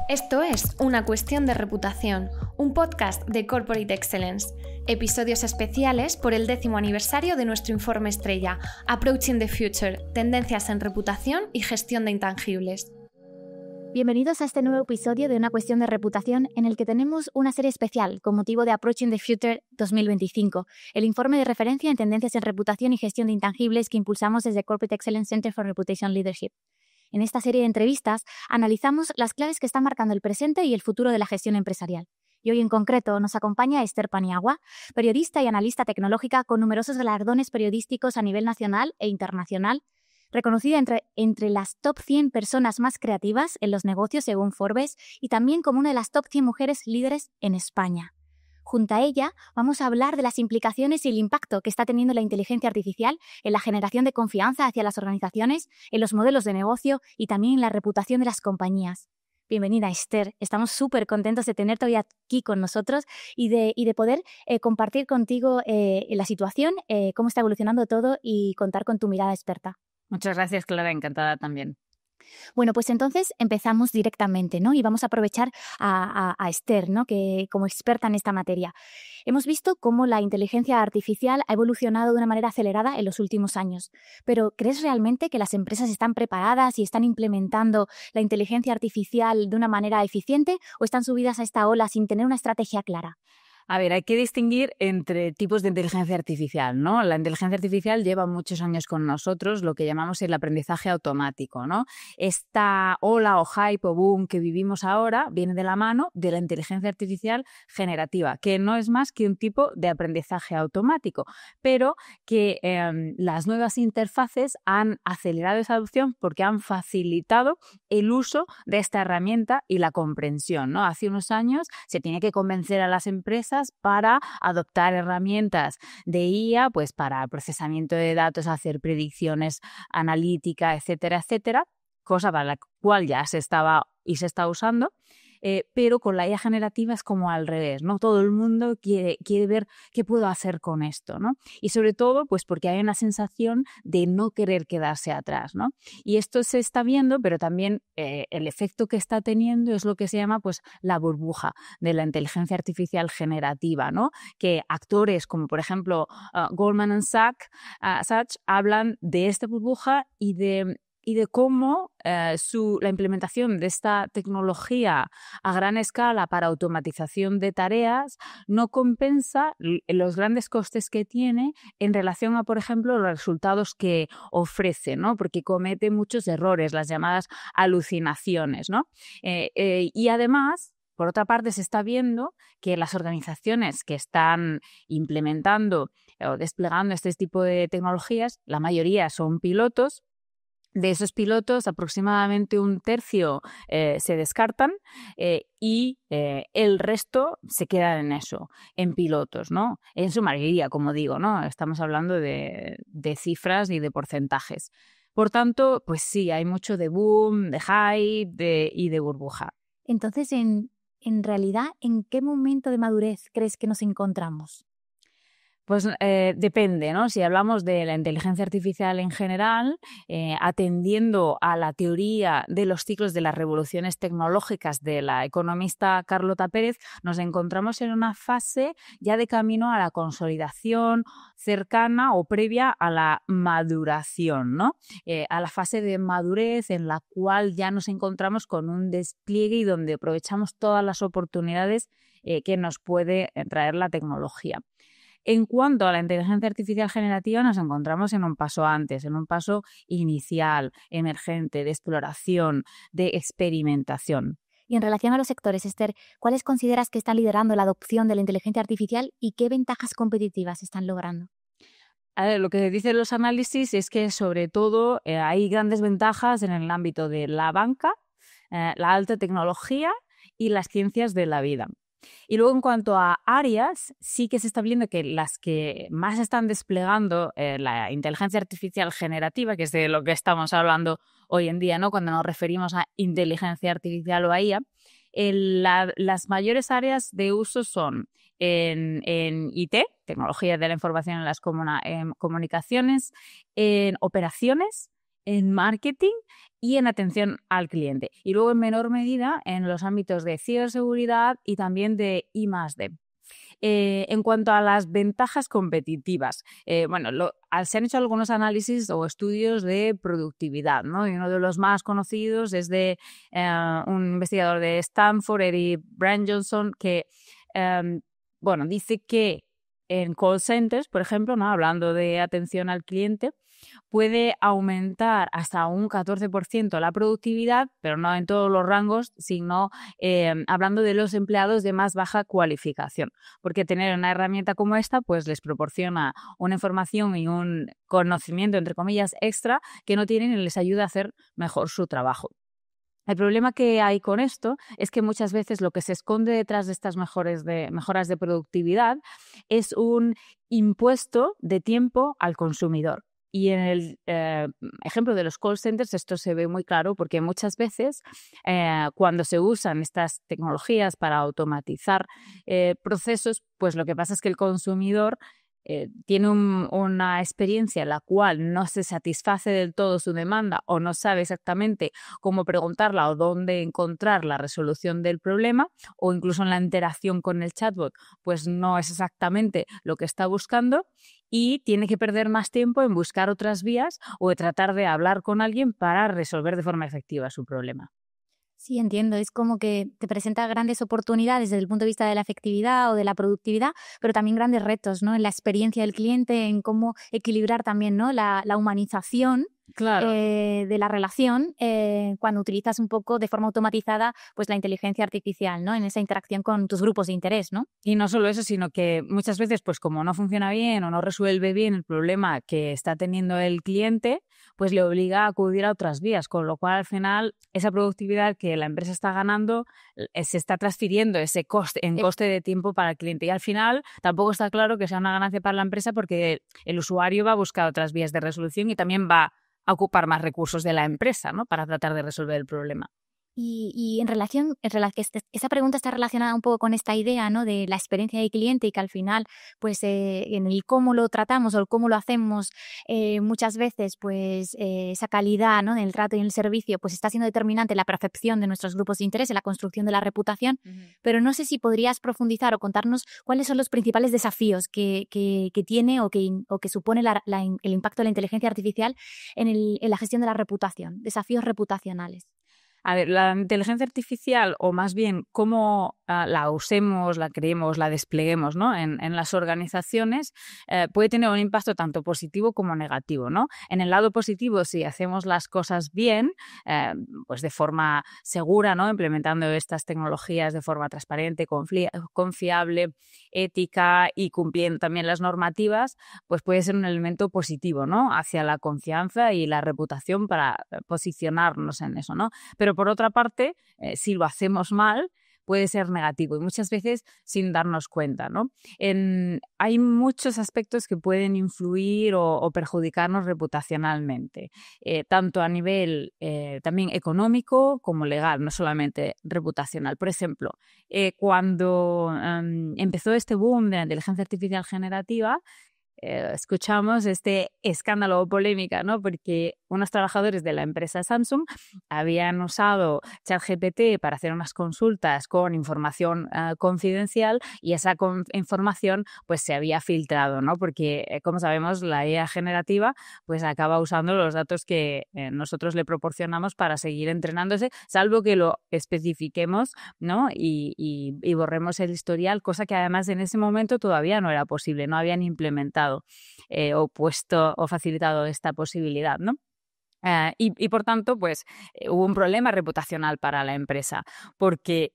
Esto es Una cuestión de reputación, un podcast de Corporate Excellence. Episodios especiales por el 10º aniversario de nuestro informe estrella, Approaching the Future, tendencias en reputación y gestión de intangibles. Bienvenidos a este nuevo episodio de Una cuestión de reputación en el que tenemos una serie especial con motivo de Approaching the Future 2025, el informe de referencia en tendencias en reputación y gestión de intangibles que impulsamos desde Corporate Excellence Center for Reputation Leadership. En esta serie de entrevistas analizamos las claves que están marcando el presente y el futuro de la gestión empresarial. Y hoy en concreto nos acompaña Esther Paniagua, periodista y analista tecnológica con numerosos galardones periodísticos a nivel nacional e internacional, reconocida entre las top 100 personas más creativas en los negocios según Forbes y también como una de las top 100 mujeres líderes en España. Junto a ella vamos a hablar de las implicaciones y el impacto que está teniendo la inteligencia artificial en la generación de confianza hacia las organizaciones, en los modelos de negocio y también en la reputación de las compañías. Bienvenida, Esther. Estamos súper contentos de tenerte hoy aquí con nosotros y de poder compartir contigo la situación, cómo está evolucionando todo y contar con tu mirada experta. Muchas gracias, Clara. Encantada también. Bueno, pues entonces empezamos directamente, ¿no? Y vamos a aprovechar a Esther, ¿no? Que como experta en esta materia. Hemos visto cómo la inteligencia artificial ha evolucionado de una manera acelerada en los últimos años. Pero ¿crees realmente que las empresas están preparadas y están implementando la inteligencia artificial de una manera eficiente o están subidas a esta ola sin tener una estrategia clara? A ver, hay que distinguir entre tipos de inteligencia artificial, ¿no? La inteligencia artificial lleva muchos años con nosotros, lo que llamamos el aprendizaje automático, ¿no? Esta ola o hype o boom que vivimos ahora viene de la mano de la inteligencia artificial generativa, que no es más que un tipo de aprendizaje automático, pero que las nuevas interfaces han acelerado esa adopción porque han facilitado el uso de esta herramienta y la comprensión, ¿no? Hace unos años se tiene que convencer a las empresas para adoptar herramientas de IA, pues para el procesamiento de datos, hacer predicciones analíticas, etcétera, etcétera, cosa para la cual ya se estaba y se está usando. Pero con la IA generativa es como al revés, ¿no? Todo el mundo quiere ver qué puedo hacer con esto, ¿no? Y sobre todo, pues porque hay una sensación de no querer quedarse atrás, ¿no? Y esto se está viendo, pero también el efecto que está teniendo es lo que se llama, pues, la burbuja de la inteligencia artificial generativa, ¿no? Que actores como, por ejemplo, Goldman Sachs hablan de esta burbuja y de cómo la implementación de esta tecnología a gran escala para automatización de tareas no compensa los grandes costes que tiene en relación a, por ejemplo, los resultados que ofrece, ¿no? Porque comete muchos errores, las llamadas alucinaciones, ¿no? Y además, por otra parte, se está viendo que las organizaciones que están implementando o desplegando este tipo de tecnologías, la mayoría son pilotos. De esos pilotos, aproximadamente un tercio se descartan y el resto se queda en eso, en pilotos, ¿no? En su mayoría, como digo, ¿no? Estamos hablando de cifras y de porcentajes. Por tanto, pues sí, hay mucho de boom, de hype y de burbuja. Entonces, en realidad, ¿en qué momento de madurez crees que nos encontramos? Pues depende, ¿no? Si hablamos de la inteligencia artificial en general, atendiendo a la teoría de los ciclos de las revoluciones tecnológicas de la economista Carlota Pérez, nos encontramos en una fase ya de camino a la consolidación cercana o previa a la maduración, ¿no? A la fase de madurez en la cual ya nos encontramos con un despliegue y donde aprovechamos todas las oportunidades que nos puede traer la tecnología. En cuanto a la inteligencia artificial generativa, nos encontramos en un paso antes, en un paso inicial, emergente, de exploración, de experimentación. Y en relación a los sectores, Esther, ¿cuáles consideras que están liderando la adopción de la inteligencia artificial y qué ventajas competitivas están logrando? A ver, lo que dicen los análisis es que sobre todo hay grandes ventajas en el ámbito de la banca, la alta tecnología y las ciencias de la vida. Y luego en cuanto a áreas, sí que se está viendo que las que más están desplegando la inteligencia artificial generativa, que es de lo que estamos hablando hoy en día, ¿no? Cuando nos referimos a inteligencia artificial o a IA, las mayores áreas de uso son en IT, tecnología de la información en las comunicaciones, en operaciones, en marketing y en atención al cliente. Y luego, en menor medida, en los ámbitos de ciberseguridad y también de I+D. En cuanto a las ventajas competitivas, se han hecho algunos análisis o estudios de productividad, ¿no? Y uno de los más conocidos es de un investigador de Stanford, Eric Brand-Johnson, que dice que en call centers, por ejemplo, ¿no? Hablando de atención al cliente, puede aumentar hasta un 14% la productividad, pero no en todos los rangos, sino hablando de los empleados de más baja cualificación. Porque tener una herramienta como esta pues les proporciona una información y un conocimiento, entre comillas, extra que no tienen y les ayuda a hacer mejor su trabajo. El problema que hay con esto es que muchas veces lo que se esconde detrás de estas mejoras de productividad es un impuesto de tiempo al consumidor. Y en el ejemplo de los call centers esto se ve muy claro porque muchas veces cuando se usan estas tecnologías para automatizar procesos, pues lo que pasa es que el consumidor tiene una experiencia en la cual no se satisface del todo su demanda o no sabe exactamente cómo preguntarla o dónde encontrar la resolución del problema, o incluso en la interacción con el chatbot pues no es exactamente lo que está buscando y tiene que perder más tiempo en buscar otras vías o de tratar de hablar con alguien para resolver de forma efectiva su problema. Sí, entiendo. Es como que te presenta grandes oportunidades desde el punto de vista de la efectividad o de la productividad, pero también grandes retos, ¿no? En la experiencia del cliente, en cómo equilibrar también, ¿no? La humanización. Claro. De la relación cuando utilizas un poco de forma automatizada pues la inteligencia artificial, ¿no? En esa interacción con tus grupos de interés, ¿no? Y no solo eso, sino que muchas veces, pues como no funciona bien o no resuelve bien el problema que está teniendo el cliente, pues le obliga a acudir a otras vías, con lo cual al final esa productividad que la empresa está ganando se está transfiriendo ese coste de tiempo para el cliente. Y al final tampoco está claro que sea una ganancia para la empresa porque el usuario va a buscar otras vías de resolución y también va a ocupar más recursos de la empresa, ¿no? Para tratar de resolver el problema. Y en relación, esa pregunta está relacionada un poco con esta idea, ¿no? De la experiencia del cliente y que al final, pues en el cómo lo tratamos o el cómo lo hacemos, muchas veces, pues esa calidad, ¿no? Del trato y el servicio, pues está siendo determinante en la percepción de nuestros grupos de interés, en la construcción de la reputación. Pero no sé si podrías profundizar o contarnos cuáles son los principales desafíos que tiene o que supone el impacto de la inteligencia artificial en la gestión de la reputación, desafíos reputacionales. A ver, la inteligencia artificial, o más bien cómo la usemos, la creemos, la despleguemos, ¿no? en las organizaciones, puede tener un impacto tanto positivo como negativo, ¿no? En el lado positivo, si hacemos las cosas bien, pues de forma segura, ¿no? Implementando estas tecnologías de forma transparente, confiable, ética y cumpliendo también las normativas, pues puede ser un elemento positivo, ¿no? Hacia la confianza y la reputación para posicionarnos en eso, ¿no? Pero por otra parte, si lo hacemos mal, puede ser negativo y muchas veces sin darnos cuenta, ¿no? Hay muchos aspectos que pueden influir o perjudicarnos reputacionalmente, tanto a nivel también económico como legal, no solamente reputacional. Por ejemplo, cuando empezó este boom de la inteligencia artificial generativa, escuchamos este escándalo o polémica, ¿no? Porque unos trabajadores de la empresa Samsung habían usado ChatGPT para hacer unas consultas con información confidencial y esa información pues se había filtrado, ¿no? Porque como sabemos la IA generativa pues acaba usando los datos que nosotros le proporcionamos para seguir entrenándose, salvo que lo especifiquemos, ¿no? Y borremos el historial, cosa que además en ese momento todavía no era posible, no habían implementado o puesto o facilitado esta posibilidad, ¿no? Y por tanto, pues hubo un problema reputacional para la empresa porque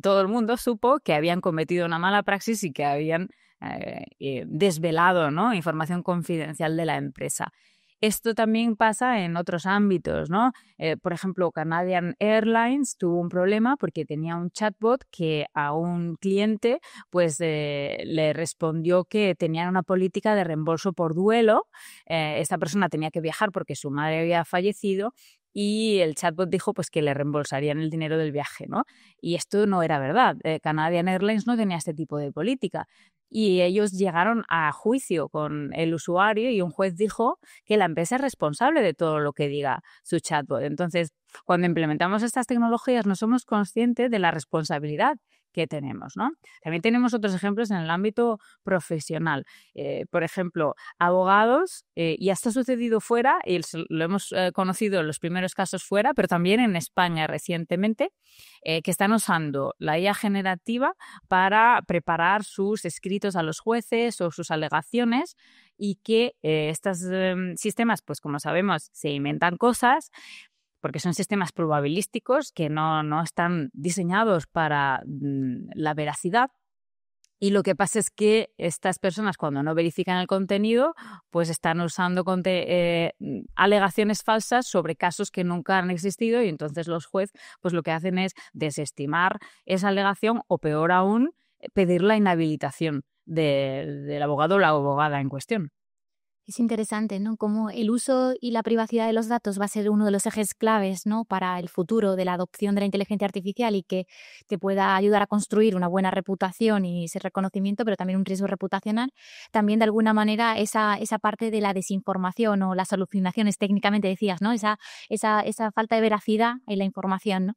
todo el mundo supo que habían cometido una mala praxis y que habían desvelado, ¿no? Información confidencial de la empresa. Esto también pasa en otros ámbitos, ¿no? Por ejemplo, Canadian Airlines tuvo un problema porque tenía un chatbot que a un cliente pues, le respondió que tenían una política de reembolso por duelo. Esta persona tenía que viajar porque su madre había fallecido y el chatbot dijo pues que le reembolsarían el dinero del viaje, ¿no? Y esto no era verdad. Canadian Airlines no tenía este tipo de política. Y ellos llegaron a juicio con el usuario y un juez dijo que la empresa es responsable de todo lo que diga su chatbot. Entonces, cuando implementamos estas tecnologías no somos conscientes de la responsabilidad que tenemos, ¿no? También tenemos otros ejemplos en el ámbito profesional. Por ejemplo, abogados, y esto ha sucedido fuera, y lo hemos conocido en los primeros casos fuera, pero también en España recientemente, que están usando la IA generativa para preparar sus escritos a los jueces o sus alegaciones, y que estos sistemas, pues como sabemos, se inventan cosas porque son sistemas probabilísticos que no están diseñados para la veracidad. Y lo que pasa es que estas personas, cuando no verifican el contenido, pues están usando alegaciones falsas sobre casos que nunca han existido, y entonces los jueces pues lo que hacen es desestimar esa alegación o, peor aún, pedir la inhabilitación del abogado o la abogada en cuestión. Es interesante, ¿no? Cómo el uso y la privacidad de los datos va a ser uno de los ejes claves, ¿no?, para el futuro de la adopción de la inteligencia artificial, y que te pueda ayudar a construir una buena reputación y ese reconocimiento, pero también un riesgo reputacional. También, de alguna manera, esa parte de la desinformación o las alucinaciones, técnicamente decías, ¿no? Esa falta de veracidad en la información, ¿no?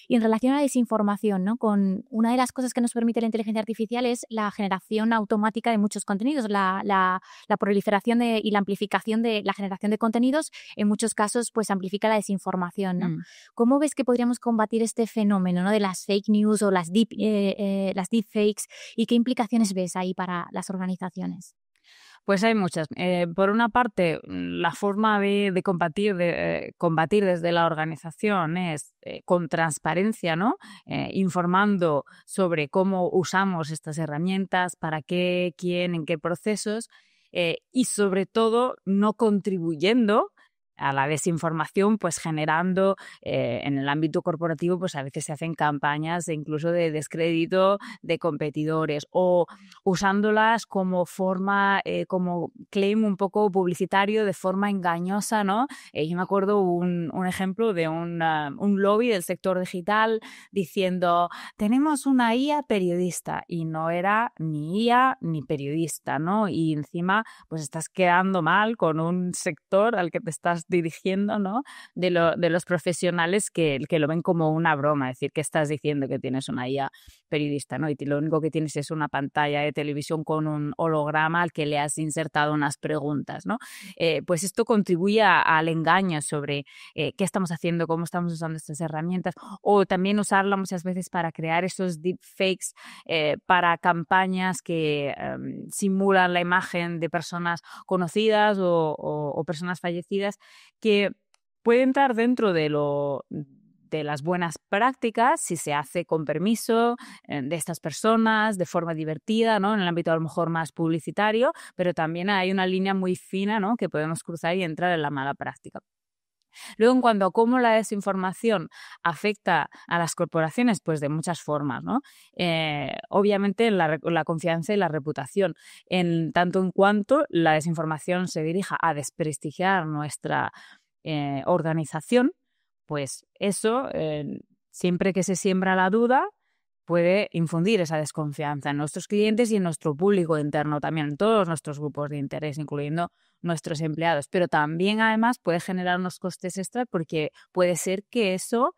Y en relación a la desinformación, ¿no?, con una de las cosas que nos permite la inteligencia artificial es la generación automática de muchos contenidos, la proliferación y la amplificación de la generación de contenidos. En muchos casos pues amplifica la desinformación, ¿no? ¿Cómo ves que podríamos combatir este fenómeno, ¿no?, de las fake news o las deepfakes, y qué implicaciones ves ahí para las organizaciones? Pues hay muchas. Por una parte, la forma de combatir desde la organización es con transparencia, ¿no? Informando sobre cómo usamos estas herramientas, para qué, quién, en qué procesos, y sobre todo no contribuyendo a la desinformación, pues generando en el ámbito corporativo, pues a veces se hacen campañas incluso de descrédito de competidores, o usándolas como forma, como claim un poco publicitario de forma engañosa, ¿no? Yo me acuerdo un ejemplo de un lobby del sector digital diciendo: tenemos una IA periodista, y no era ni IA ni periodista, ¿no? Y encima pues estás quedando mal con un sector al que te estás dirigiendo, ¿no?, de los profesionales que lo ven como una broma, es decir, que estás diciendo que tienes una IA periodista, ¿no? Y lo único que tienes es una pantalla de televisión con un holograma al que le has insertado unas preguntas, ¿no? Pues esto contribuye al engaño sobre qué estamos haciendo, cómo estamos usando estas herramientas, o también usarla muchas veces para crear esos deepfakes para campañas que simulan la imagen de personas conocidas o personas fallecidas, que puede entrar dentro de las buenas prácticas si se hace con permiso de estas personas, de forma divertida, ¿no?, en el ámbito a lo mejor más publicitario, pero también hay una línea muy fina, ¿no?, que podemos cruzar y entrar en la mala práctica. Luego, en cuanto a cómo la desinformación afecta a las corporaciones, pues de muchas formas, ¿no? Obviamente en la confianza y la reputación, en tanto en cuanto la desinformación se dirija a desprestigiar nuestra organización, pues eso, siempre que se siembra la duda, puede infundir esa desconfianza en nuestros clientes y en nuestro público interno, también en todos nuestros grupos de interés, incluyendo nuestros empleados. Pero también, además, puede generar unos costes extra, porque puede ser que eso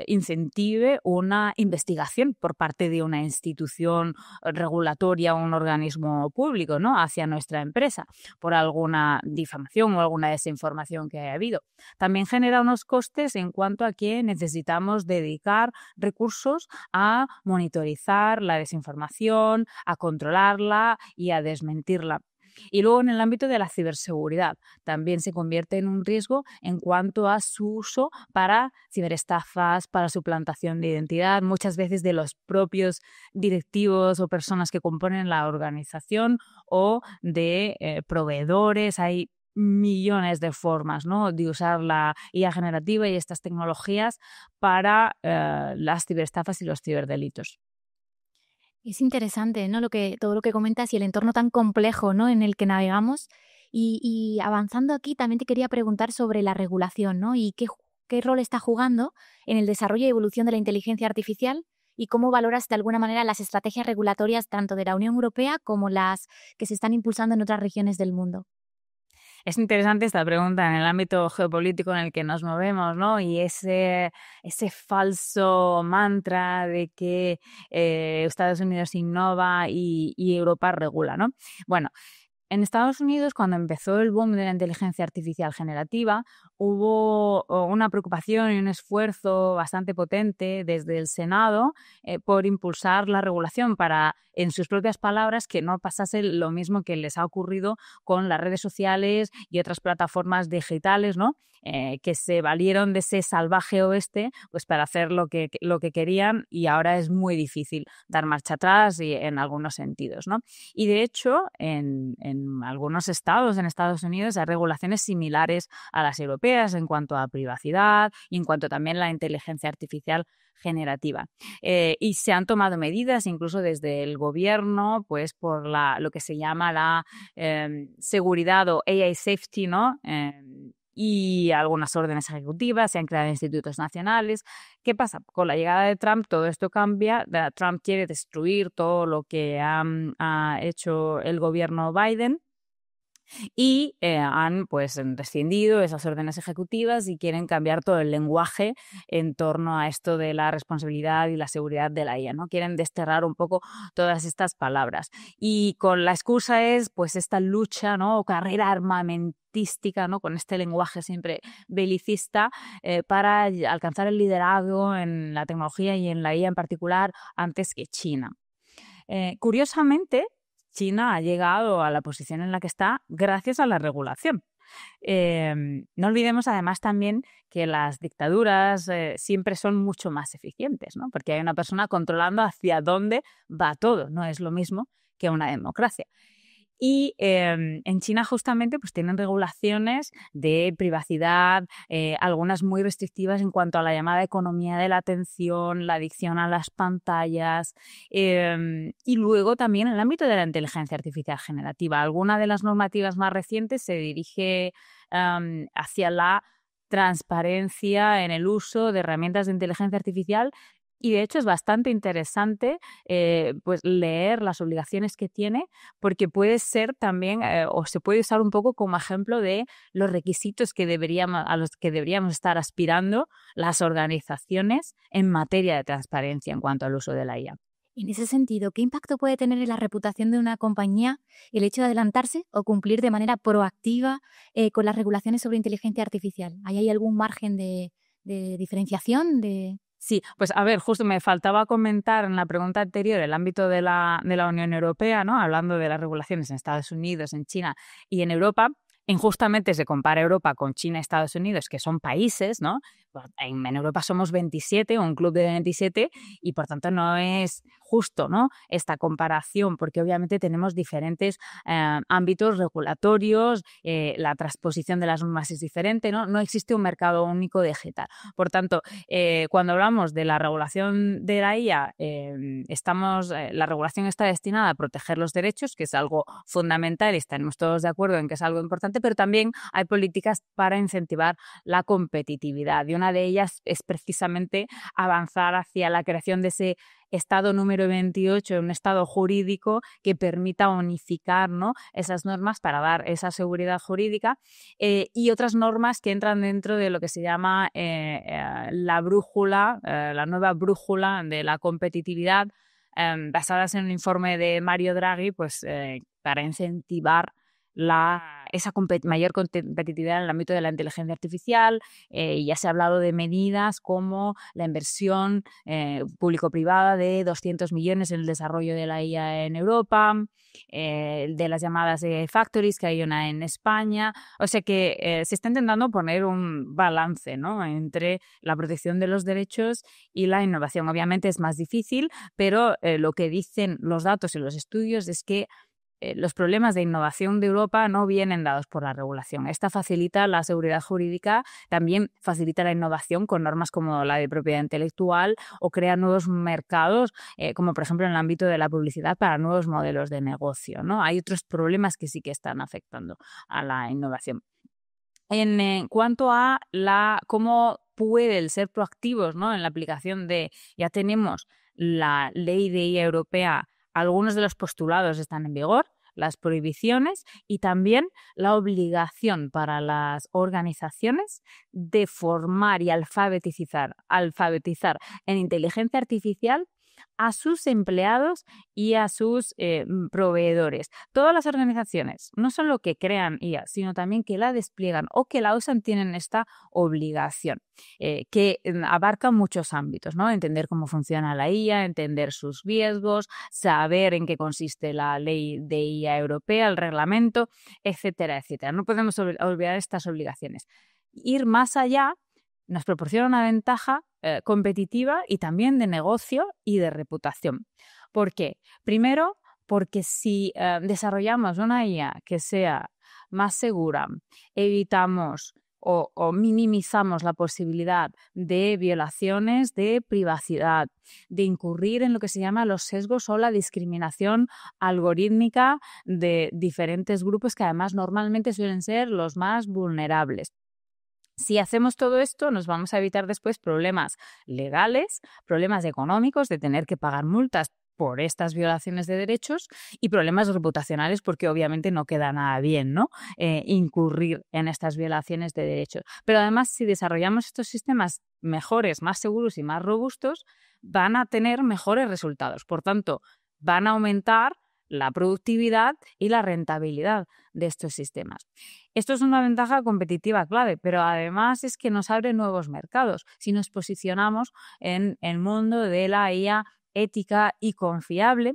incentive una investigación por parte de una institución regulatoria o un organismo público, ¿no?, hacia nuestra empresa por alguna difamación o alguna desinformación que haya habido. También genera unos costes en cuanto a que necesitamos dedicar recursos a monitorizar la desinformación, a controlarla y a desmentirla. Y luego, en el ámbito de la ciberseguridad, también se convierte en un riesgo en cuanto a su uso para ciberestafas, para suplantación de identidad, muchas veces de los propios directivos o personas que componen la organización, o de proveedores. Hay millones de formas, ¿no?, de usar la IA generativa y estas tecnologías para las ciberestafas y los ciberdelitos. Es interesante, ¿no?, todo lo que comentas, y el entorno tan complejo, ¿no?, en el que navegamos. Y avanzando aquí, también te quería preguntar sobre la regulación, ¿no?, y qué rol está jugando en el desarrollo y evolución de la inteligencia artificial y cómo valoras de alguna manera las estrategias regulatorias tanto de la Unión Europea como las que se están impulsando en otras regiones del mundo. Es interesante esta pregunta en el ámbito geopolítico en el que nos movemos, ¿no? Y ese falso mantra de que Estados Unidos innova y Europa regula, ¿no? Bueno, en Estados Unidos, cuando empezó el boom de la inteligencia artificial generativa, hubo una preocupación y un esfuerzo bastante potente desde el Senado por impulsar la regulación para, en sus propias palabras, que no pasase lo mismo que les ha ocurrido con las redes sociales y otras plataformas digitales, ¿no? Que se valieron de ese salvaje oeste pues, para hacer lo que querían, y ahora es muy difícil dar marcha atrás y en algunos sentidos, ¿no? Y de hecho, en algunos estados en Estados Unidos hay regulaciones similares a las europeas en cuanto a privacidad y en cuanto también a la inteligencia artificial generativa. Y se han tomado medidas incluso desde el gobierno pues por lo que se llama la seguridad o AI safety, ¿no? Y algunas órdenes ejecutivas, se han creado institutos nacionales. ¿Qué pasa? Con la llegada de Trump todo esto cambia. Trump quiere destruir todo lo que ha hecho el gobierno Biden y han pues rescindido esas órdenes ejecutivas y quieren cambiar todo el lenguaje en torno a esto de la responsabilidad y la seguridad de la IA, ¿no? Quieren desterrar un poco todas estas palabras y con la excusa es pues esta lucha, ¿no? O carrera armamentística, ¿no? Con este lenguaje siempre belicista para alcanzar el liderazgo en la tecnología y en la IA en particular antes que China. Curiosamente, China ha llegado a la posición en la que está gracias a la regulación. No olvidemos además también que las dictaduras siempre son mucho más eficientes, ¿no? Porque hay una persona controlando hacia dónde va todo, no es lo mismo que una democracia. Y en China justamente pues tienen regulaciones de privacidad, algunas muy restrictivas en cuanto a la llamada economía de la atención, la adicción a las pantallas y luego también en el ámbito de la inteligencia artificial generativa. Alguna de las normativas más recientes se dirige hacia la transparencia en el uso de herramientas de inteligencia artificial. Y de hecho es bastante interesante pues leer las obligaciones que tiene porque puede ser también o se puede usar un poco como ejemplo de los requisitos a los que deberíamos estar aspirando las organizaciones en materia de transparencia en cuanto al uso de la IA. En ese sentido, ¿qué impacto puede tener en la reputación de una compañía el hecho de adelantarse o cumplir de manera proactiva con las regulaciones sobre inteligencia artificial? ¿Hay algún margen de diferenciación? Sí, pues a ver, justo me faltaba comentar en la pregunta anterior el ámbito de la Unión Europea, ¿no? Hablando de las regulaciones en Estados Unidos, en China y en Europa. Injustamente se compara Europa con China y Estados Unidos, que son países, ¿no? En Europa somos 27, un club de 27, y por tanto no es justo, ¿no? Esta comparación, porque obviamente tenemos diferentes ámbitos regulatorios, la transposición de las normas es diferente, ¿no? No existe un mercado único digital. Por tanto, cuando hablamos de la regulación de la IA, la regulación está destinada a proteger los derechos, que es algo fundamental y estaremos todos de acuerdo en que es algo importante, pero también hay políticas para incentivar la competitividad y una de ellas es precisamente avanzar hacia la creación de ese Estado número 28, un Estado jurídico que permita unificar, ¿no? esas normas para dar esa seguridad jurídica y otras normas que entran dentro de lo que se llama la brújula, la nueva brújula de la competitividad, basadas en un informe de Mario Draghi, pues para incentivar esa mayor competitividad en el ámbito de la inteligencia artificial. Ya se ha hablado de medidas como la inversión público-privada de 200 millones en el desarrollo de la IA en Europa, de las llamadas factories, que hay una en España. O sea que se está intentando poner un balance, ¿no? entre la protección de los derechos y la innovación. Obviamente es más difícil, pero lo que dicen los datos y los estudios es que los problemas de innovación de Europa no vienen dados por la regulación. Esta facilita la seguridad jurídica, también facilita la innovación con normas como la de propiedad intelectual o crea nuevos mercados, como por ejemplo en el ámbito de la publicidad para nuevos modelos de negocio, ¿no? Hay otros problemas que sí que están afectando a la innovación. En cuanto a cómo puede el ser proactivos, ¿no? En la aplicación ya tenemos la ley de IA europea, algunos de los postulados están en vigor, las prohibiciones y también la obligación para las organizaciones de formar y alfabetizar en inteligencia artificial a sus empleados y a sus proveedores. Todas las organizaciones, no solo que crean IA, sino también que la despliegan o que la usan, tienen esta obligación que abarca muchos ámbitos, ¿no? Entender cómo funciona la IA, entender sus riesgos, saber en qué consiste la ley de IA europea, el reglamento, etcétera, etcétera. No podemos olvidar estas obligaciones. Ir más allá nos proporciona una ventaja competitiva y también de negocio y de reputación. ¿Por qué? Primero, porque si desarrollamos una IA que sea más segura, evitamos o minimizamos la posibilidad de violaciones de privacidad, de incurrir en lo que se llama los sesgos o la discriminación algorítmica de diferentes grupos que además normalmente suelen ser los más vulnerables. Si hacemos todo esto, nos vamos a evitar después problemas legales, problemas económicos de tener que pagar multas por estas violaciones de derechos y problemas reputacionales porque obviamente no queda nada bien, ¿no? Incurrir en estas violaciones de derechos. Pero además, si desarrollamos estos sistemas mejores, más seguros y más robustos, van a tener mejores resultados. Por tanto, van a aumentar la productividad y la rentabilidad de estos sistemas. Esto es una ventaja competitiva clave, pero además es que nos abre nuevos mercados si nos posicionamos en el mundo de la IA ética y confiable,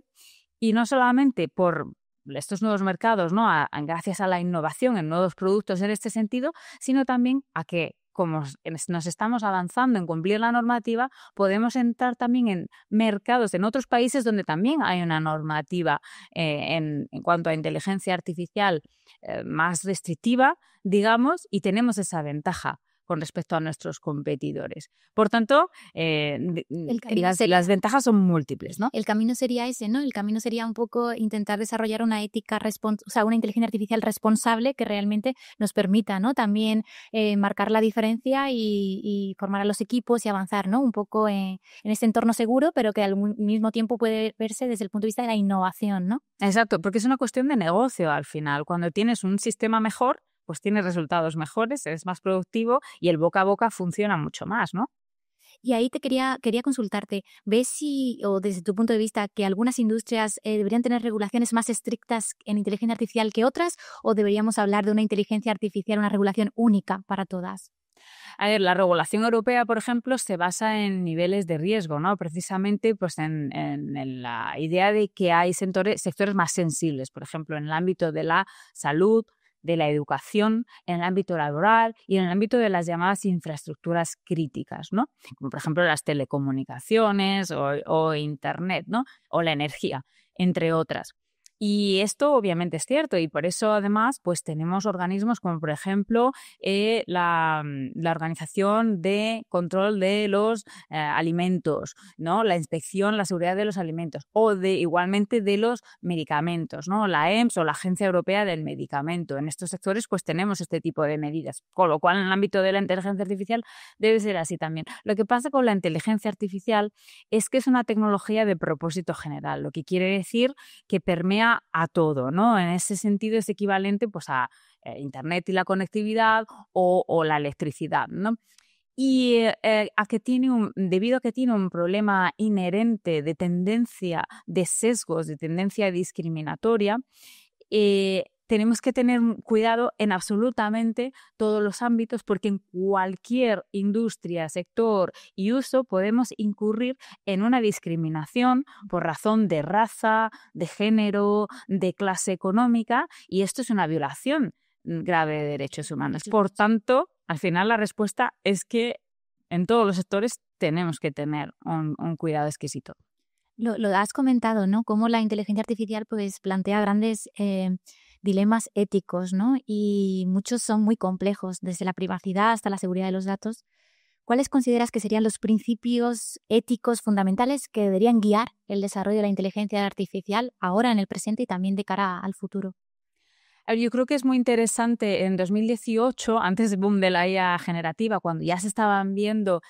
y no solamente por estos nuevos mercados, ¿no? Gracias a la innovación en nuevos productos en este sentido, sino también a que, como nos estamos avanzando en cumplir la normativa, podemos entrar también en mercados en otros países donde también hay una normativa en cuanto a inteligencia artificial más restrictiva, digamos, y tenemos esa ventaja con respecto a nuestros competidores. Por tanto, las ventajas son múltiples, ¿no? El camino sería ese, ¿no? El camino sería un poco intentar desarrollar una ética, una inteligencia artificial responsable que realmente nos permita, ¿no? También marcar la diferencia y formar a los equipos y avanzar, ¿no? Un poco en este entorno seguro, pero que al mismo tiempo puede verse desde el punto de vista de la innovación, ¿no? Exacto, porque es una cuestión de negocio al final. Cuando tienes un sistema mejor, pues tienes resultados mejores, eres más productivo y el boca a boca funciona mucho más, ¿no? Y ahí quería consultarte, ¿ves o desde tu punto de vista, que algunas industrias deberían tener regulaciones más estrictas en inteligencia artificial que otras, o deberíamos hablar de una inteligencia artificial, una regulación única para todas? A ver, la regulación europea, por ejemplo, se basa en niveles de riesgo, ¿no? Precisamente pues en la idea de que hay sectores más sensibles, por ejemplo, en el ámbito de la salud, de la educación, en el ámbito laboral y en el ámbito de las llamadas infraestructuras críticas, ¿no? Como por ejemplo las telecomunicaciones o Internet, ¿no? O la energía, entre otras. Y esto obviamente es cierto y por eso además pues tenemos organismos como por ejemplo la Organización de Control de los Alimentos, ¿no? La inspección, la seguridad de los alimentos o igualmente de los medicamentos, ¿no? La EMS o la Agencia Europea del Medicamento. En estos sectores pues tenemos este tipo de medidas, con lo cual en el ámbito de la inteligencia artificial debe ser así también. Lo que pasa con la inteligencia artificial es que es una tecnología de propósito general, lo que quiere decir que permea a todo, ¿no? En ese sentido es equivalente pues a Internet y la conectividad o la electricidad, ¿no? Y debido a que tiene un problema inherente de tendencia, de sesgos, de tendencia discriminatoria, tenemos que tener cuidado en absolutamente todos los ámbitos porque en cualquier industria, sector y uso podemos incurrir en una discriminación por razón de raza, de género, de clase económica y esto es una violación grave de derechos humanos. Por tanto, al final la respuesta es que en todos los sectores tenemos que tener un cuidado exquisito. Lo has comentado, ¿no? Cómo la inteligencia artificial pues plantea grandes dilemas éticos, ¿no? Y muchos son muy complejos, desde la privacidad hasta la seguridad de los datos. ¿Cuáles consideras que serían los principios éticos fundamentales que deberían guiar el desarrollo de la inteligencia artificial ahora en el presente y también de cara al futuro? Yo creo que es muy interesante en 2018, antes del boom de la IA generativa, cuando ya se estaban viendo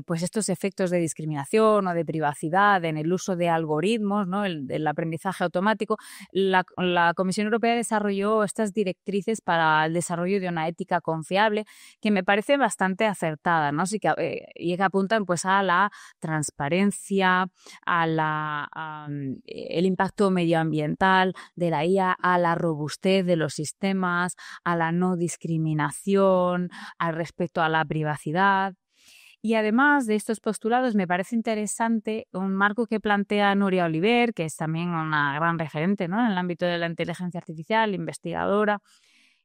pues estos efectos de discriminación o de privacidad en el uso de algoritmos, ¿no? El aprendizaje automático, la Comisión Europea desarrolló estas directrices para el desarrollo de una ética confiable que me parece bastante acertada, ¿no? Así que apuntan pues a la transparencia, el impacto medioambiental de la IA, a la robustez de los sistemas, a la no discriminación, al respeto a la privacidad. Y además de estos postulados, me parece interesante un marco que plantea Nuria Oliver, que es también una gran referente, ¿no?, en el ámbito de la inteligencia artificial, investigadora,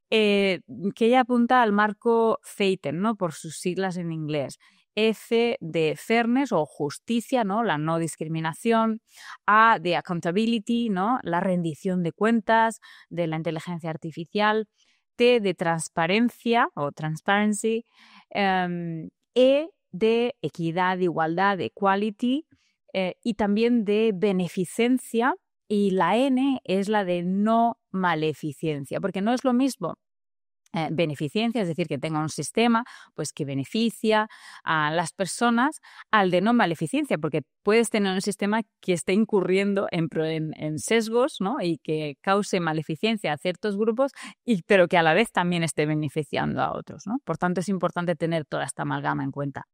que ella apunta al marco FATEN, ¿no?, por sus siglas en inglés. F de fairness o justicia, ¿no?, la no discriminación. A de accountability, ¿no?, la rendición de cuentas de la inteligencia artificial. T de transparencia o transparency. E de equidad, igualdad, equality, y también de beneficencia, y la N es la de no maleficencia, porque no es lo mismo beneficencia, es decir, que tenga un sistema pues que beneficia a las personas, al de no maleficencia, porque puedes tener un sistema que esté incurriendo en sesgos, ¿no?, y que cause maleficencia a ciertos grupos, pero que a la vez también esté beneficiando a otros, ¿no? Por tanto, es importante tener toda esta amalgama en cuenta.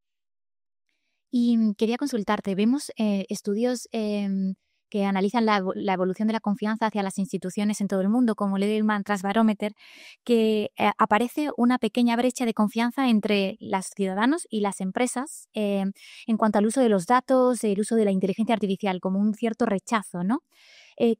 Y quería consultarte, vemos estudios que analizan la evolución de la confianza hacia las instituciones en todo el mundo, como el Edelman Trust Barometer, que aparece una pequeña brecha de confianza entre los ciudadanos y las empresas en cuanto al uso de los datos, el uso de la inteligencia artificial, como un cierto rechazo, ¿no?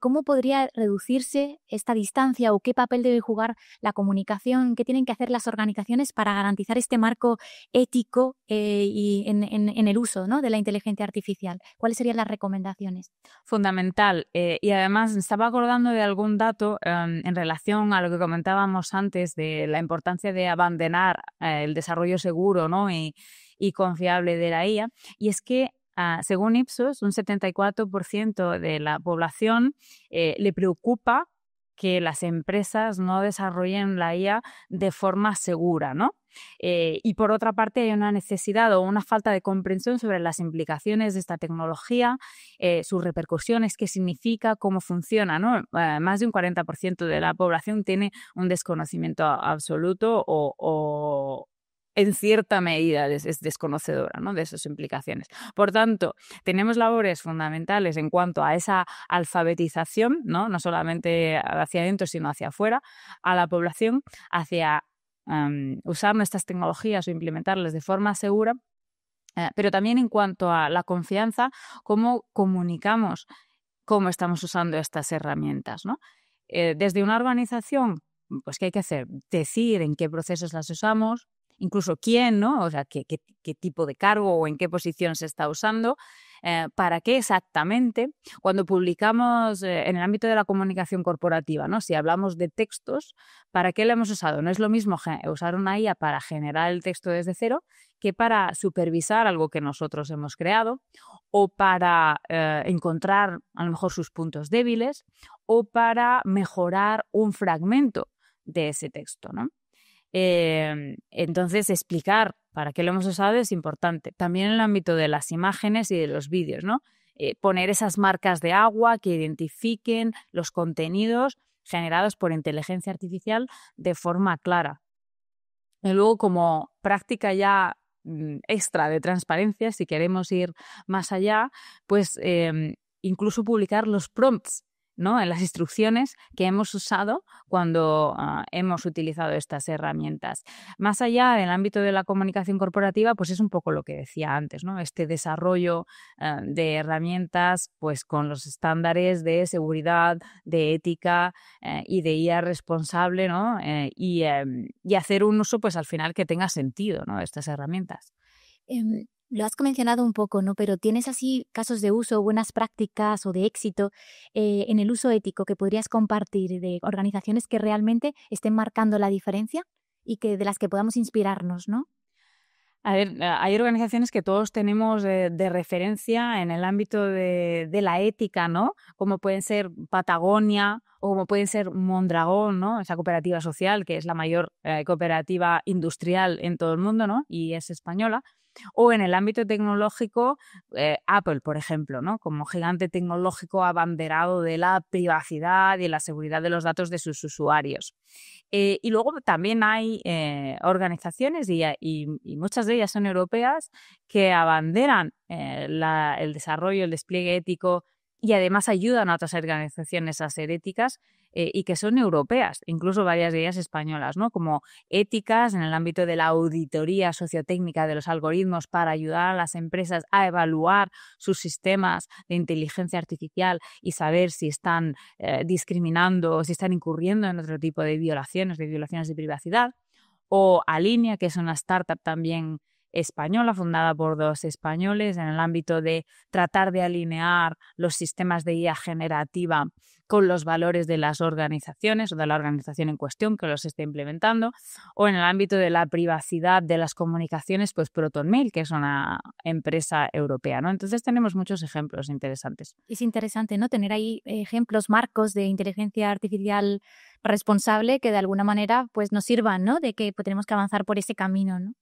¿Cómo podría reducirse esta distancia o qué papel debe jugar la comunicación? ¿Qué tienen que hacer las organizaciones para garantizar este marco ético y en el uso, ¿no?, de la inteligencia artificial? ¿Cuáles serían las recomendaciones? Fundamental. Y además me estaba acordando de algún dato en relación a lo que comentábamos antes de la importancia de abandonar el desarrollo seguro, ¿no?, y confiable de la IA. Y es que según Ipsos, un 74% de la población le preocupa que las empresas no desarrollen la IA de forma segura, ¿no? Y por otra parte hay una necesidad o una falta de comprensión sobre las implicaciones de esta tecnología, sus repercusiones, qué significa, cómo funciona, ¿no? Más de un 40% de la población tiene un desconocimiento absoluto o en cierta medida es desconocedora, ¿no?, de esas implicaciones. Por tanto, tenemos labores fundamentales en cuanto a esa alfabetización, no solamente hacia adentro, sino hacia afuera, a la población, hacia usar nuestras tecnologías o implementarlas de forma segura, pero también en cuanto a la confianza, cómo comunicamos cómo estamos usando estas herramientas, ¿no? Desde una organización, pues, ¿qué hay que hacer? Decir en qué procesos las usamos, incluso quién, ¿no? O sea, qué tipo de cargo o en qué posición se está usando, para qué exactamente. Cuando publicamos en el ámbito de la comunicación corporativa, ¿no?, si hablamos de textos, ¿para qué lo hemos usado? No es lo mismo usar una IA para generar el texto desde cero que para supervisar algo que nosotros hemos creado, o para encontrar a lo mejor sus puntos débiles, o para mejorar un fragmento de ese texto, ¿no? Entonces, explicar para qué lo hemos usado es importante. También en el ámbito de las imágenes y de los vídeos, ¿no? Poner esas marcas de agua que identifiquen los contenidos generados por inteligencia artificial de forma clara. Y luego, como práctica ya extra de transparencia, si queremos ir más allá, pues incluso publicar los prompts, ¿no?, en las instrucciones que hemos usado cuando hemos utilizado estas herramientas. Más allá del ámbito de la comunicación corporativa, pues es un poco lo que decía antes, ¿no? Este desarrollo de herramientas pues con los estándares de seguridad, de ética y de IA responsable, ¿no? Y hacer un uso pues al final que tenga sentido, ¿no?, de estas herramientas. Lo has mencionado un poco, ¿no? Pero ¿tienes así casos de uso, buenas prácticas o de éxito en el uso ético que podrías compartir de organizaciones que realmente estén marcando la diferencia y de las que podamos inspirarnos, ¿no? A ver, hay organizaciones que todos tenemos de referencia en el ámbito de la ética, ¿no? Como pueden ser Patagonia o como pueden ser Mondragón, ¿no? Esa cooperativa social que es la mayor cooperativa industrial en todo el mundo, ¿no? Y es española. O en el ámbito tecnológico, Apple, por ejemplo, ¿no? Como gigante tecnológico abanderado de la privacidad y la seguridad de los datos de sus usuarios. Y luego también hay organizaciones, y muchas de ellas son europeas, que abanderan el desarrollo, el despliegue ético y además ayudan a otras organizaciones a ser éticas y que son europeas, incluso varias de ellas españolas, ¿no? Como éticas en el ámbito de la auditoría sociotécnica de los algoritmos para ayudar a las empresas a evaluar sus sistemas de inteligencia artificial y saber si están discriminando o si están incurriendo en otro tipo de violaciones de privacidad. O Alinea, que es una startup también española, fundada por 2 españoles en el ámbito de tratar de alinear los sistemas de IA generativa con los valores de las organizaciones o de la organización en cuestión que los esté implementando, o en el ámbito de la privacidad de las comunicaciones, pues ProtonMail, que es una empresa europea, ¿no? Entonces tenemos muchos ejemplos interesantes. Es interesante, ¿no? Tener ahí ejemplos, marcos de inteligencia artificial responsable que de alguna manera pues nos sirvan, ¿no? De que pues, tenemos que avanzar por ese camino, ¿no?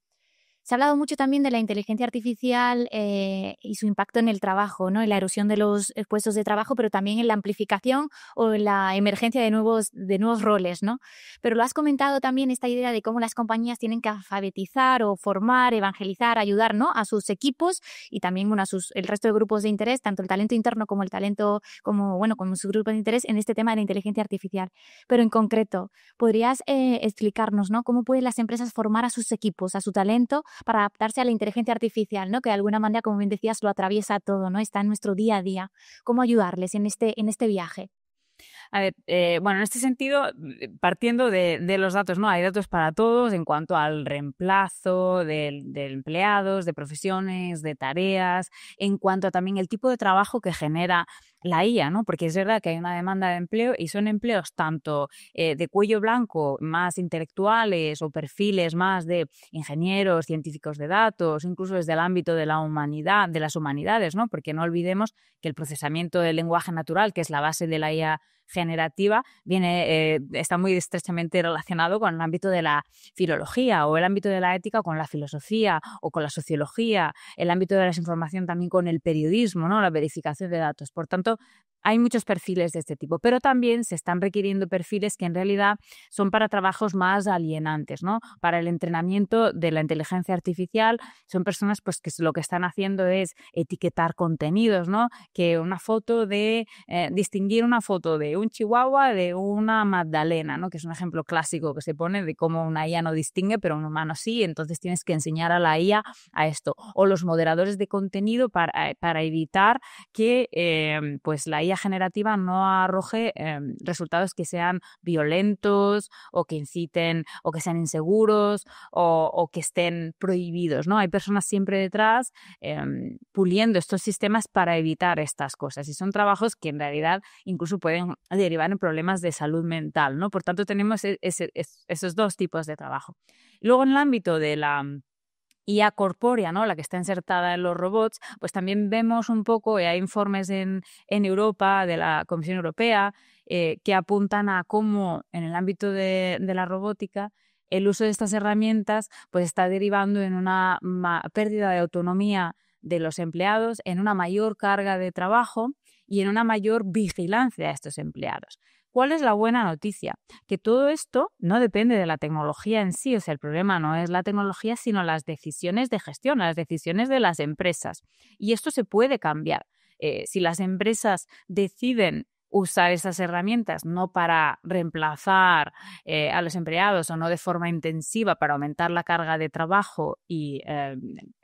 Se ha hablado mucho también de la inteligencia artificial y su impacto en el trabajo, ¿no? En la erosión de los puestos de trabajo, pero también en la amplificación o en la emergencia de nuevos roles, ¿no? Pero lo has comentado también esta idea de cómo las compañías tienen que alfabetizar o formar, evangelizar, ayudar, ¿no? A sus equipos y también bueno, el resto de grupos de interés, tanto el talento interno como el talento, como su grupo de interés en este tema de la inteligencia artificial. Pero en concreto, ¿podrías explicarnos, ¿no? ¿Cómo pueden las empresas formar a sus equipos, a su talento, para adaptarse a la inteligencia artificial, ¿no? Que de alguna manera, como bien decías, lo atraviesa todo, ¿no? Está en nuestro día a día. ¿Cómo ayudarles en este viaje? A ver, bueno, en este sentido, partiendo de los datos, ¿no? Hay datos para todos en cuanto al reemplazo de empleados, de profesiones, de tareas, en cuanto a también el tipo de trabajo que genera la IA, ¿no? Porque es verdad que hay una demanda de empleo y son empleos tanto de cuello blanco, más intelectuales o perfiles más de ingenieros, científicos de datos, incluso desde el ámbito de la humanidad, de las humanidades, ¿no? Porque no olvidemos que el procesamiento del lenguaje natural, que es la base de la IA generativa, está muy estrechamente relacionado con el ámbito de la filología o el ámbito de la ética con la filosofía o con la sociología, el ámbito de la información también con el periodismo, ¿no? La verificación de datos. Por tanto, hay muchos perfiles de este tipo, pero también se están requiriendo perfiles que en realidad son para trabajos más alienantes, ¿no? Para el entrenamiento de la inteligencia artificial son personas pues, que lo que están haciendo es etiquetar contenidos, ¿no? Que una foto distinguir una foto de un chihuahua de una magdalena, ¿no? Que es un ejemplo clásico que se pone de cómo una IA no distingue, pero un humano sí, entonces tienes que enseñar a la IA a esto. O los moderadores de contenido para evitar que pues la IA generativa no arroje resultados que sean violentos o que inciten o que sean inseguros o que estén prohibidos, ¿no? Hay personas siempre detrás puliendo estos sistemas para evitar estas cosas y son trabajos que en realidad incluso pueden derivar en problemas de salud mental, ¿no? Por tanto, tenemos esos 2 tipos de trabajo. Luego, en el ámbito de la IA corpórea, ¿no? La que está insertada en los robots, pues también vemos un poco, hay informes en Europa, de la Comisión Europea, que apuntan a cómo en el ámbito de la robótica el uso de estas herramientas pues está derivando en una pérdida de autonomía de los empleados, en una mayor carga de trabajo y en una mayor vigilancia a estos empleados. ¿Cuál es la buena noticia? Que todo esto no depende de la tecnología en sí, o sea, el problema no es la tecnología, sino las decisiones de gestión, las decisiones de las empresas. Y esto se puede cambiar. Si las empresas deciden usar esas herramientas no para reemplazar a los empleados o no de forma intensiva para aumentar la carga de trabajo y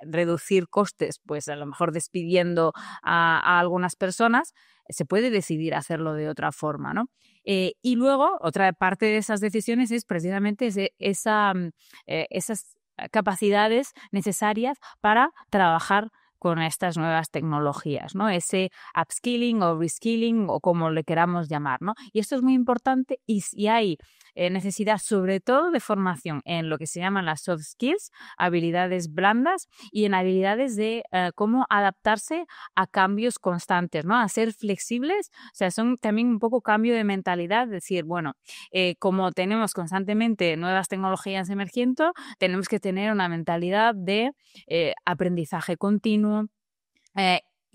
reducir costes, pues a lo mejor despidiendo a algunas personas, se puede decidir hacerlo de otra forma, ¿no? Y luego, otra parte de esas decisiones es precisamente esas capacidades necesarias para trabajar con estas nuevas tecnologías, ¿no? Ese upskilling o reskilling o como le queramos llamar, ¿no? Y esto es muy importante y hay necesidad sobre todo de formación en lo que se llaman las soft skills, habilidades blandas, y en habilidades de cómo adaptarse a cambios constantes, ¿no? A ser flexibles, o sea, son también un poco cambio de mentalidad, decir, bueno, como tenemos constantemente nuevas tecnologías emergiendo, tenemos que tener una mentalidad de aprendizaje continuo,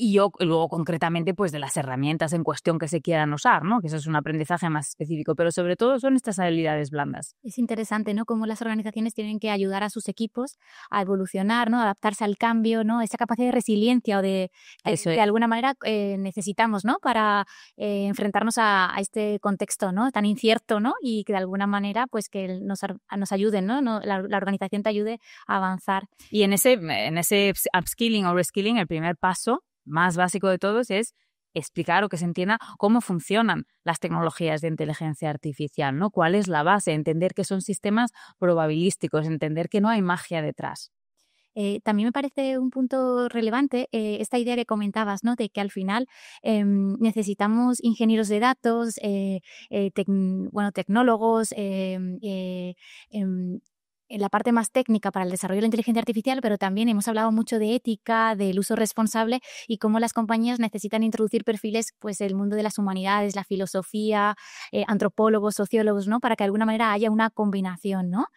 y yo luego concretamente pues de las herramientas en cuestión que se quieran usar, ¿no? Que eso es un aprendizaje más específico, pero sobre todo son estas habilidades blandas. Es interesante, ¿no? Cómo las organizaciones tienen que ayudar a sus equipos a evolucionar, ¿no? Adaptarse al cambio, ¿no? Esa capacidad de resiliencia o de alguna manera necesitamos, ¿no? Para enfrentarnos a este contexto, ¿no? Tan incierto, ¿no? Y que de alguna manera pues que nos ayuden, ¿no? La organización te ayude a avanzar. Y en ese upskilling o reskilling, el primer paso más básico de todos es explicar o que se entienda cómo funcionan las tecnologías de inteligencia artificial, ¿no? ¿Cuál es la base? Entender que son sistemas probabilísticos, entender que no hay magia detrás. También me parece un punto relevante esta idea que comentabas, ¿no? De que al final necesitamos ingenieros de datos, tecnólogos, en la parte más técnica para el desarrollo de la inteligencia artificial, pero también hemos hablado mucho de ética, del uso responsable y cómo las compañías necesitan introducir perfiles pues del mundo de las humanidades, la filosofía, antropólogos, sociólogos, ¿no? Para que de alguna manera haya una combinación, ¿no?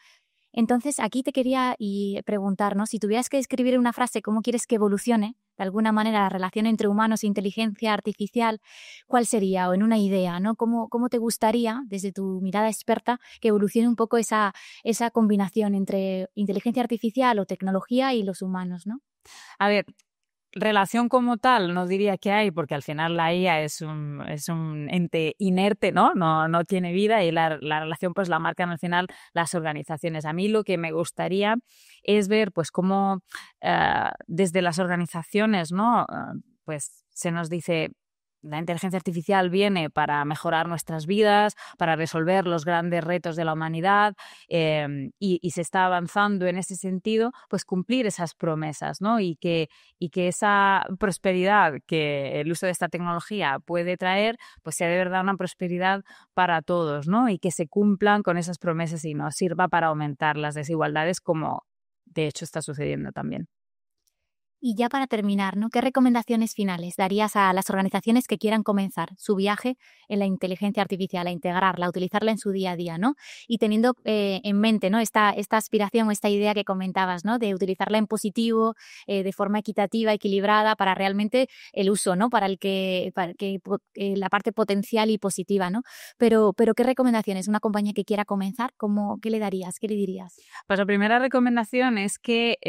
Entonces, aquí te quería preguntar, ¿no? Si tuvieras que describir en una frase cómo quieres que evolucione, de alguna manera, la relación entre humanos e inteligencia artificial, ¿cuál sería? O en una idea, ¿no? ¿Cómo te gustaría, desde tu mirada experta, que evolucione un poco esa combinación entre inteligencia artificial o tecnología y los humanos, ¿no? A ver, relación como tal no diría que hay, porque al final la IA es un ente inerte, ¿no? No tiene vida, y la relación pues la marcan al final las organizaciones. A mí lo que me gustaría es ver pues cómo desde las organizaciones, ¿no? Pues se nos dice: la inteligencia artificial viene para mejorar nuestras vidas, para resolver los grandes retos de la humanidad, y se está avanzando en ese sentido, pues cumplir esas promesas, ¿no? Y que esa prosperidad que el uso de esta tecnología puede traer, pues sea de verdad una prosperidad para todos, ¿no? Y que se cumplan con esas promesas y no sirva para aumentar las desigualdades, como de hecho está sucediendo también. Y ya para terminar, ¿no? ¿Qué recomendaciones finales darías a las organizaciones que quieran comenzar su viaje en la inteligencia artificial, a integrarla, a utilizarla en su día a día, ¿no? Y teniendo en mente, ¿no? esta aspiración o esta idea que comentabas, ¿no? De utilizarla en positivo, de forma equitativa, equilibrada, para realmente el uso, ¿no? Para la parte potencial y positiva, ¿no? Pero ¿qué recomendaciones? Una compañía que quiera comenzar, ¿qué le darías? ¿Qué le dirías? Pues la primera recomendación es que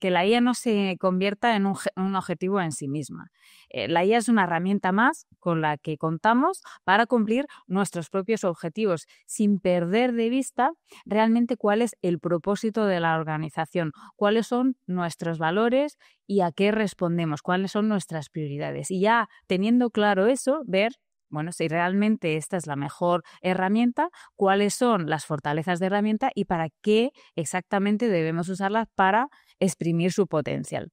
la IA no se convierta en un objetivo en sí misma. La IA es una herramienta más con la que contamos para cumplir nuestros propios objetivos, sin perder de vista realmente cuál es el propósito de la organización, cuáles son nuestros valores y a qué respondemos, cuáles son nuestras prioridades. Y ya teniendo claro eso, ver, bueno, si realmente esta es la mejor herramienta, cuáles son las fortalezas de herramienta y para qué exactamente debemos usarlas para exprimir su potencial.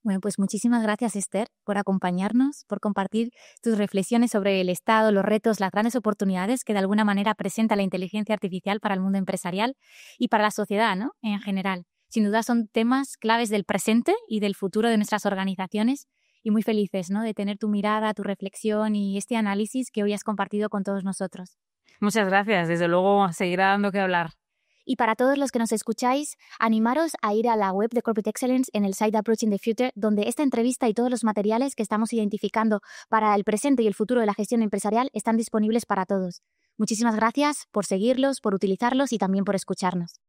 Bueno, pues muchísimas gracias, Esther, por acompañarnos, por compartir tus reflexiones sobre el estado, los retos, las grandes oportunidades que de alguna manera presenta la inteligencia artificial para el mundo empresarial y para la sociedad, ¿no? En general. Sin duda son temas claves del presente y del futuro de nuestras organizaciones, y muy felices, ¿no? De tener tu mirada, tu reflexión y este análisis que hoy has compartido con todos nosotros. Muchas gracias. Desde luego seguirá dando que hablar. Y para todos los que nos escucháis, animaros a ir a la web de Corporate Excellence en el site Approaching the Future, donde esta entrevista y todos los materiales que estamos identificando para el presente y el futuro de la gestión empresarial están disponibles para todos. Muchísimas gracias por seguirlos, por utilizarlos y también por escucharnos.